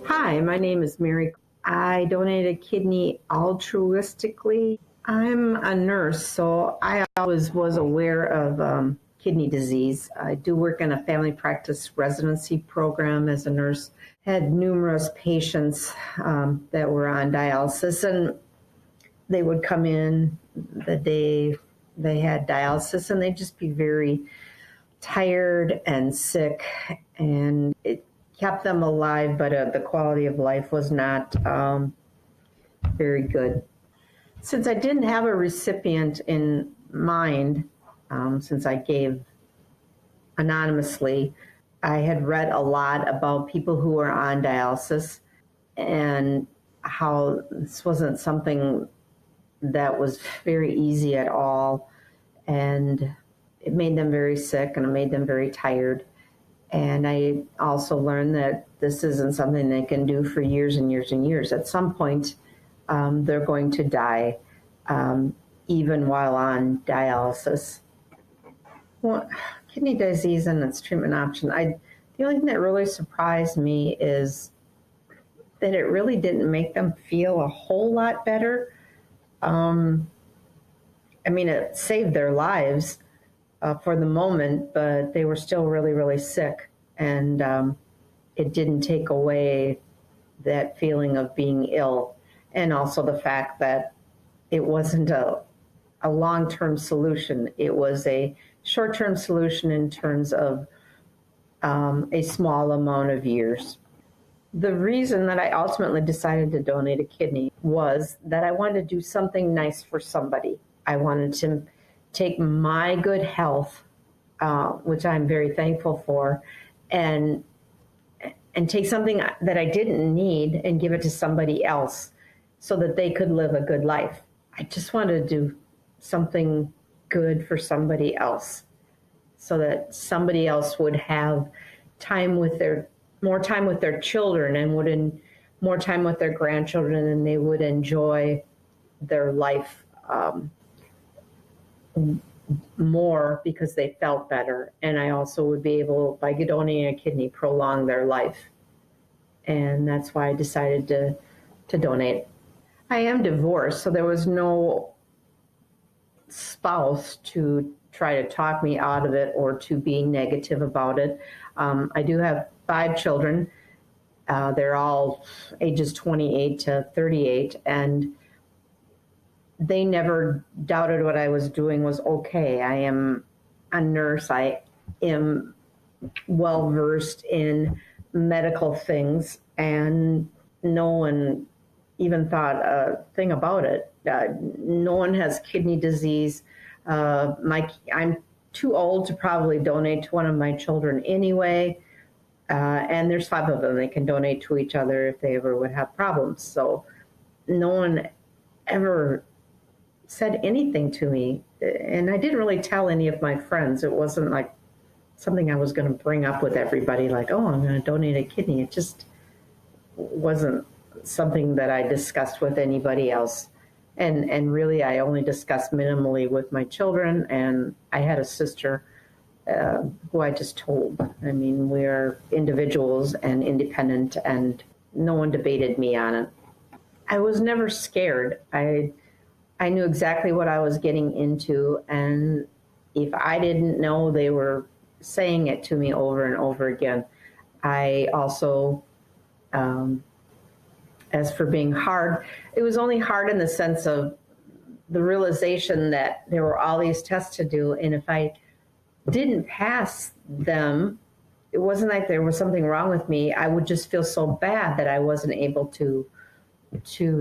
Hi, my name is Mary. I donate a kidney altruistically. I'm a nurse, so I always was aware of kidney disease. I do work in a family practice residency program as a nurse. Had numerous patients that were on dialysis, and they would come in the day they had dialysis, and they'd just be very tired and sick, and it kept them alive, but the quality of life was not very good. Since I didn't have a recipient in mind, since I gave anonymously, I had read a lot about people who were on dialysis and how this wasn't something that was very easy at all. And it made them very sick and it made them very tired. And I also learned that this isn't something they can do for years and years and years. At some point, they're going to die, even while on dialysis. Well, kidney disease and its treatment option. The only thing that really surprised me is that it really didn't make them feel a whole lot better. It saved their lives for the moment, but they were still really, really sick. And it didn't take away that feeling of being ill. And also the fact that it wasn't a long-term solution. It was a short-term solution in terms of a small amount of years. The reason that I ultimately decided to donate a kidney was that I wanted to do something nice for somebody. I wanted to take my good health, which I'm very thankful for, and take something that I didn't need and give it to somebody else so that they could live a good life. I just wanted to do something good for somebody else so that somebody else would have more time with their children and more time with their grandchildren, and they would enjoy their life more because they felt better. And I also would be able, by donating a kidney, prolong their life. And that's why I decided to donate. I am divorced, so there was no spouse to try to talk me out of it or to be negative about it. I do have 5 children. They're all ages 28 to 38, and they never doubted what I was doing was okay. I am a nurse. I am well versed in medical things, and no one even thought a thing about it. No one has kidney disease. I'm too old to probably donate to one of my children anyway. And there's 5 of them. They can donate to each other if they ever would have problems. So no one ever said anything to me. And I didn't really tell any of my friends. It wasn't like something I was going to bring up with everybody, like, oh, I'm going to donate a kidney. It just wasn't something that I discussed with anybody else. And really, I only discussed minimally with my children. And I had a sister who I just told. I mean, we're individuals and independent, and no one debated me on it. I was never scared. I knew exactly what I was getting into, and if I didn't know, they were saying it to me over and over again. I also, as for being hard, it was only hard in the sense of the realization that there were all these tests to do, and if I didn't pass them, it wasn't like there was something wrong with me. I would just feel so bad that I wasn't able to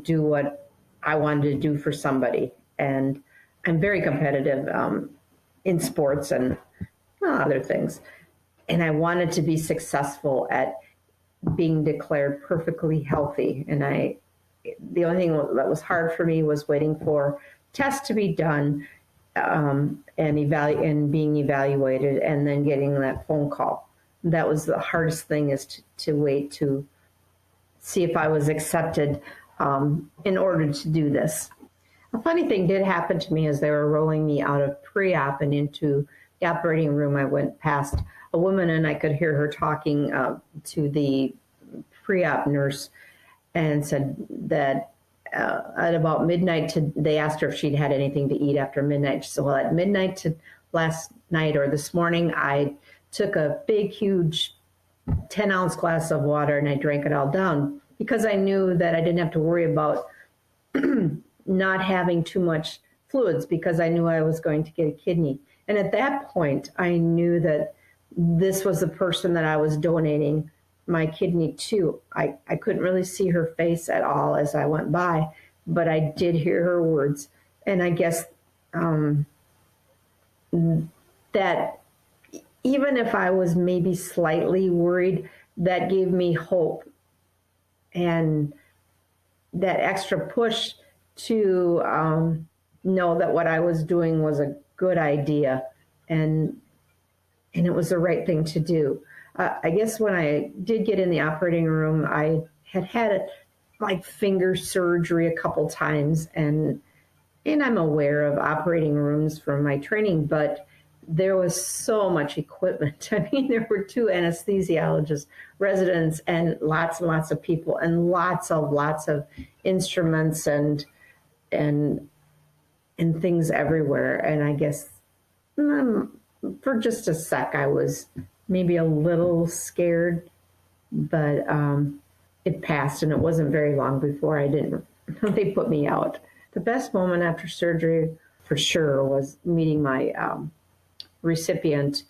do what I wanted to do for somebody. And I'm very competitive in sports and other things. And I wanted to be successful at being declared perfectly healthy. And the only thing that was hard for me was waiting for tests to be done and being evaluated, and then getting that phone call. That was the hardest thing, is to wait to see if I was accepted in order to do this. A funny thing did happen to me as they were rolling me out of pre-op and into operating room, I went past a woman and I could hear her talking to the pre-op nurse and said that at about midnight, they asked her if she'd had anything to eat after midnight. She said, well, at midnight to last night or this morning, I took a big, huge 10-ounce glass of water and I drank it all down because I knew that I didn't have to worry about not having too much fluids because I knew I was going to get a kidney. And at that point, I knew that this was the person that I was donating my kidney to. I couldn't really see her face at all as I went by, but I did hear her words. And I guess that even if I was maybe slightly worried, that gave me hope and that extra push to know that what I was doing was a good idea and it was the right thing to do. I guess when I did get in the operating room, I had like finger surgery a couple times, and I'm aware of operating rooms from my training, but there was so much equipment. I mean, there were 2 anesthesiologists, residents, and lots of people, and lots of instruments and things everywhere. And I guess for just a sec, I was maybe a little scared, but it passed, and it wasn't very long before they put me out. The best moment after surgery, for sure, was meeting my recipient.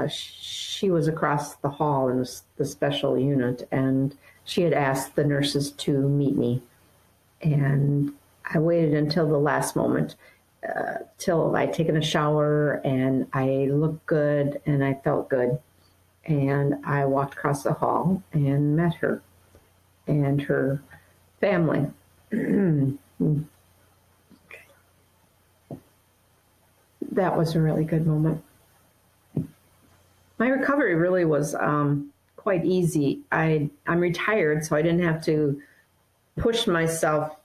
She was across the hall in the special unit, and she had asked the nurses to meet me. And I waited until the last moment, till I'd taken a shower and I looked good and I felt good. And I walked across the hall and met her and her family. That was a really good moment. My recovery really was quite easy. I'm retired, so I didn't have to push myself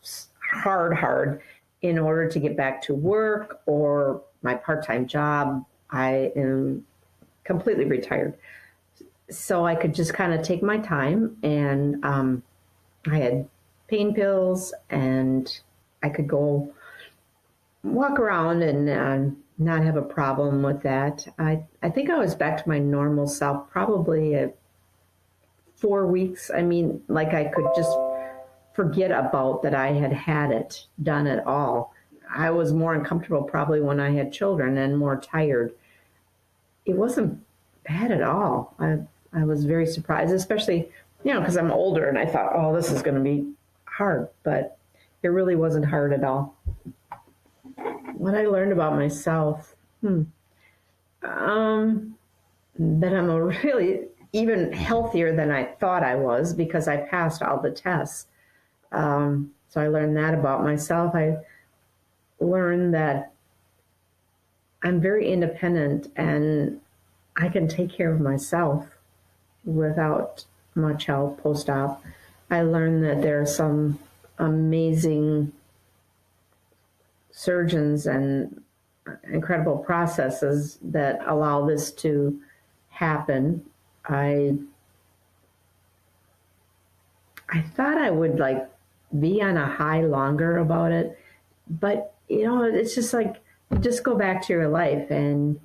hard in order to get back to work or my part-time job. I am completely retired. So I could just kind of take my time, and I had pain pills, and I could go walk around and not have a problem with that. I think I was back to my normal self probably at 4 weeks. I mean, like I could just forget about that I had it done at all. I was more uncomfortable probably when I had children and more tired. It wasn't bad at all. I was very surprised, especially, because I'm older and I thought, oh, this is going to be hard, but it really wasn't hard at all. What I learned about myself, that I'm really even healthier than I thought I was because I passed all the tests. So I learned that about myself. I learned that I'm very independent and I can take care of myself without much help post-op. I learned that there are some amazing surgeons and incredible processes that allow this to happen. I thought I would be on a high longer about it, but it's just just go back to your life and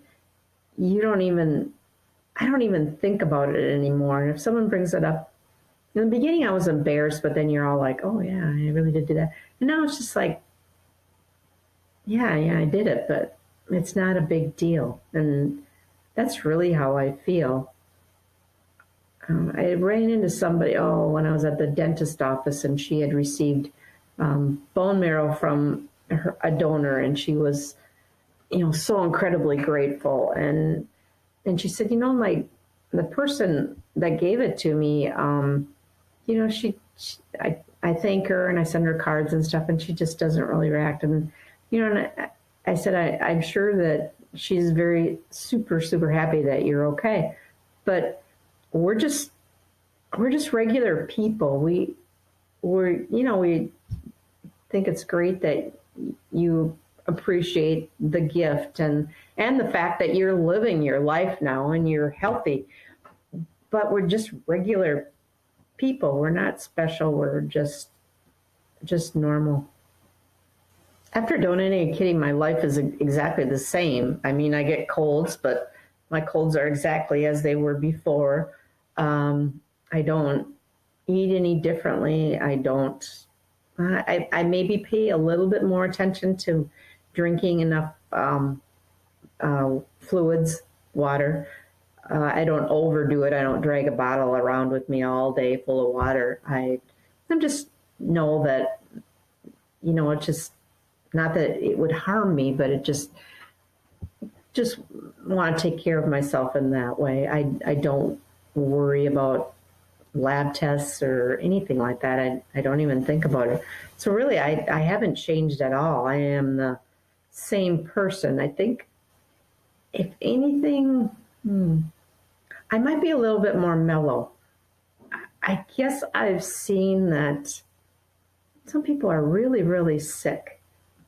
I don't even think about it anymore. And if someone brings it up, in the beginning I was embarrassed, but then you're all like, oh yeah, I really did do that. And now it's just like, yeah, I did it, but it's not a big deal. And that's really how I feel. I ran into somebody, when I was at the dentist office, and she had received bone marrow from a donor, and she was, so incredibly grateful. And she said, the person that gave it to me, I thank her and I send her cards and stuff, and she just doesn't really react. And and I said, I'm sure that she's very super, super happy that you're okay, but we're just regular people. We think it's great that you appreciate the gift and the fact that you're living your life now and you're healthy. But we're just regular people. We're not special. We're just normal. After donating a kidney, my life is exactly the same. I mean, I get colds, but my colds are exactly as they were before. I don't eat any differently. I maybe pay a little bit more attention to drinking enough fluids, water. I don't overdo it. I don't drag a bottle around with me all day full of water. I'm just know that, it's just not that it would harm me, but it just want to take care of myself in that way. I don't worry about lab tests or anything like that. I don't even think about it. So really, I haven't changed at all. I am the same person. I think, if anything, I might be a little bit more mellow. I guess I've seen that some people are really, really sick.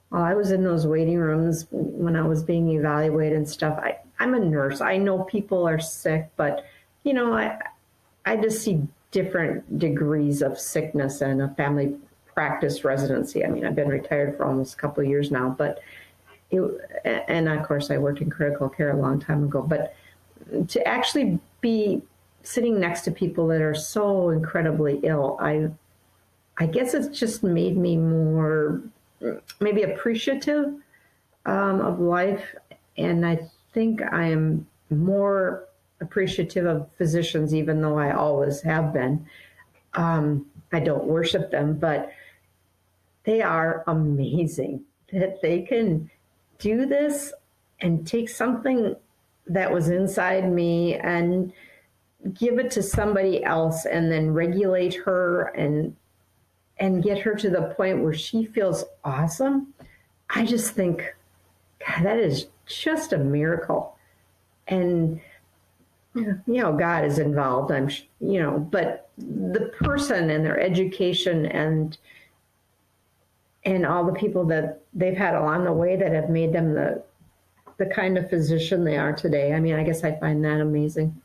While I was in those waiting rooms when I was being evaluated and stuff, I'm a nurse. I know people are sick, but, I just see different degrees of sickness in a family practice residency. I mean, I've been retired for almost a couple of years now, but and of course I worked in critical care a long time ago, but to actually be sitting next to people that are so incredibly ill, I guess it's just made me more maybe appreciative of life. And I think I am more appreciative of physicians, even though I always have been. I don't worship them, but they are amazing that they can do this and take something that was inside me and give it to somebody else and then regulate her and get her to the point where she feels awesome. I just think, God, that is just a miracle. And, God is involved, but the person and their education and all the people that they've had along the way that have made them the kind of physician they are today. I mean, I guess I find that amazing.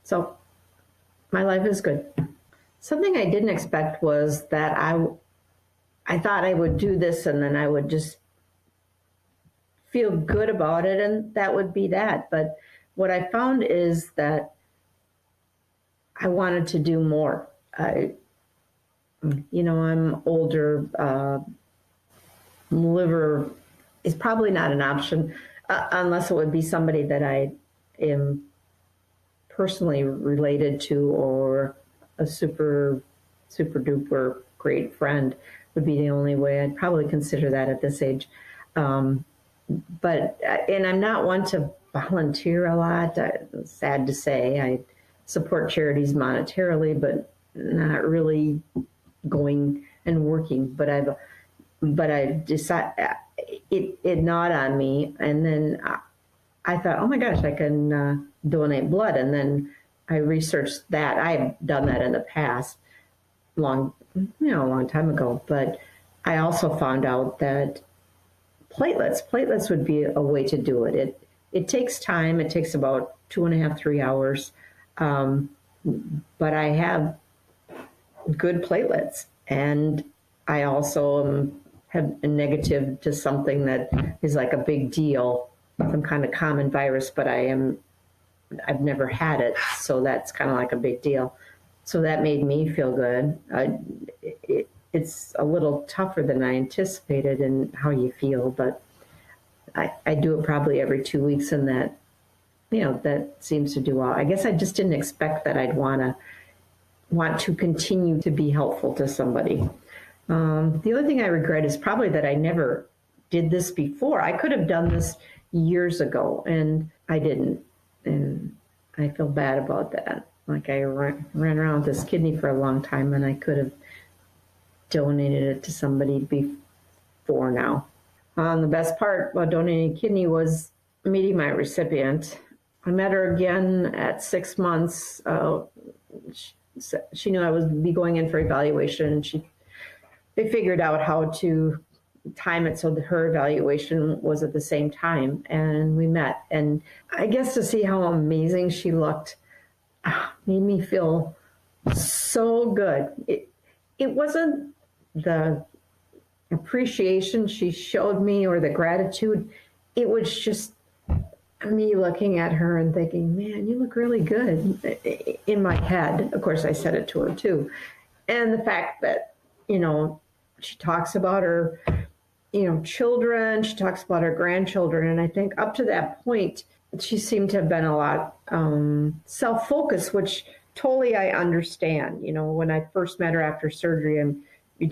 So my life is good. Something I didn't expect was that I thought I would do this and then I would just feel good about it and that would be that. But what I found is that I wanted to do more. I'm older. Liver is probably not an option unless it would be somebody that I am personally related to, or a super duper great friend would be the only way. I'd probably consider that at this age. And I'm not one to volunteer a lot. Sad to say, I support charities monetarily, but not really going and working. But I decided it gnawed on me, and then I thought, oh my gosh, I can donate blood, and then I researched that. I've done that in the past, a long time ago. But I also found out that platelets would be a way to do it. It takes time. It takes about 2.5, 3 hours. But I have good platelets, and I also have a negative to something that is like a big deal, some kind of common virus, but I've never had it, so that's kind of like a big deal. So that made me feel good. It's a little tougher than I anticipated in how you feel, but I do it probably every 2 weeks, and that seems to do well. I guess I just didn't expect that I'd want to continue to be helpful to somebody. The other thing I regret is probably that I never did this before. I could have done this years ago, and I didn't. And I feel bad about that. Like, I ran around with this kidney for a long time, and I could have donated it to somebody before now. The best part about donating a kidney was meeting my recipient. I met her again at 6 months. She knew I would be going in for evaluation, and they figured out how to time it so that her evaluation was at the same time, and we met. And I guess to see how amazing she looked made me feel so good. It wasn't the appreciation she showed me or the gratitude. It was just me looking at her and thinking, man, you look really good, in my head. Of course, I said it to her too. And the fact that, she talks about her, children, she talks about her grandchildren. And I think up to that point, she seemed to have been a lot self-focused, which totally I understand. When I first met her after surgery, and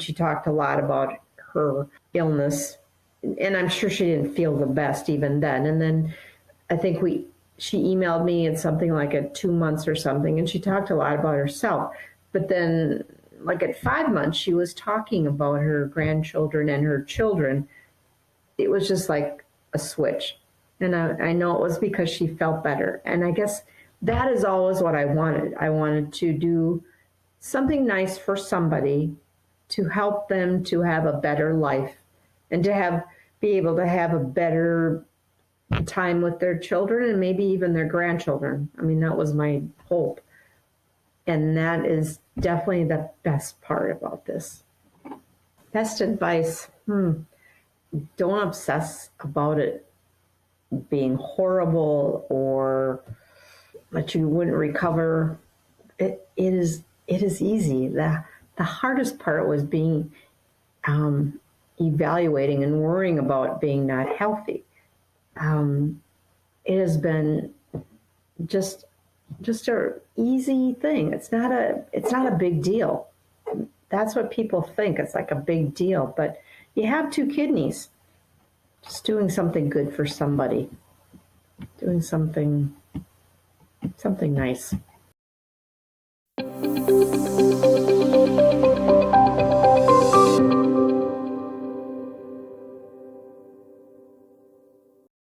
she talked a lot about her illness, and I'm sure she didn't feel the best even then. And then I think she emailed me in something like at 2 months or something, and she talked a lot about herself. But then, like at 5 months, she was talking about her grandchildren and her children. It was just like a switch. And I know it was because she felt better. And I guess that is always what I wanted. I wanted to do something nice for somebody to help them to have a better life and to be able to have a better time with their children and maybe even their grandchildren. I mean, that was my hope. And that is definitely the best part about this. Best advice, don't obsess about it being horrible or that you wouldn't recover. It is easy. The hardest part was being evaluating and worrying about being not healthy. It has been just a easy thing. It's not a big deal. That's what people think. It's like a big deal, but you have 2 kidneys. Just doing something good for somebody. Doing something nice.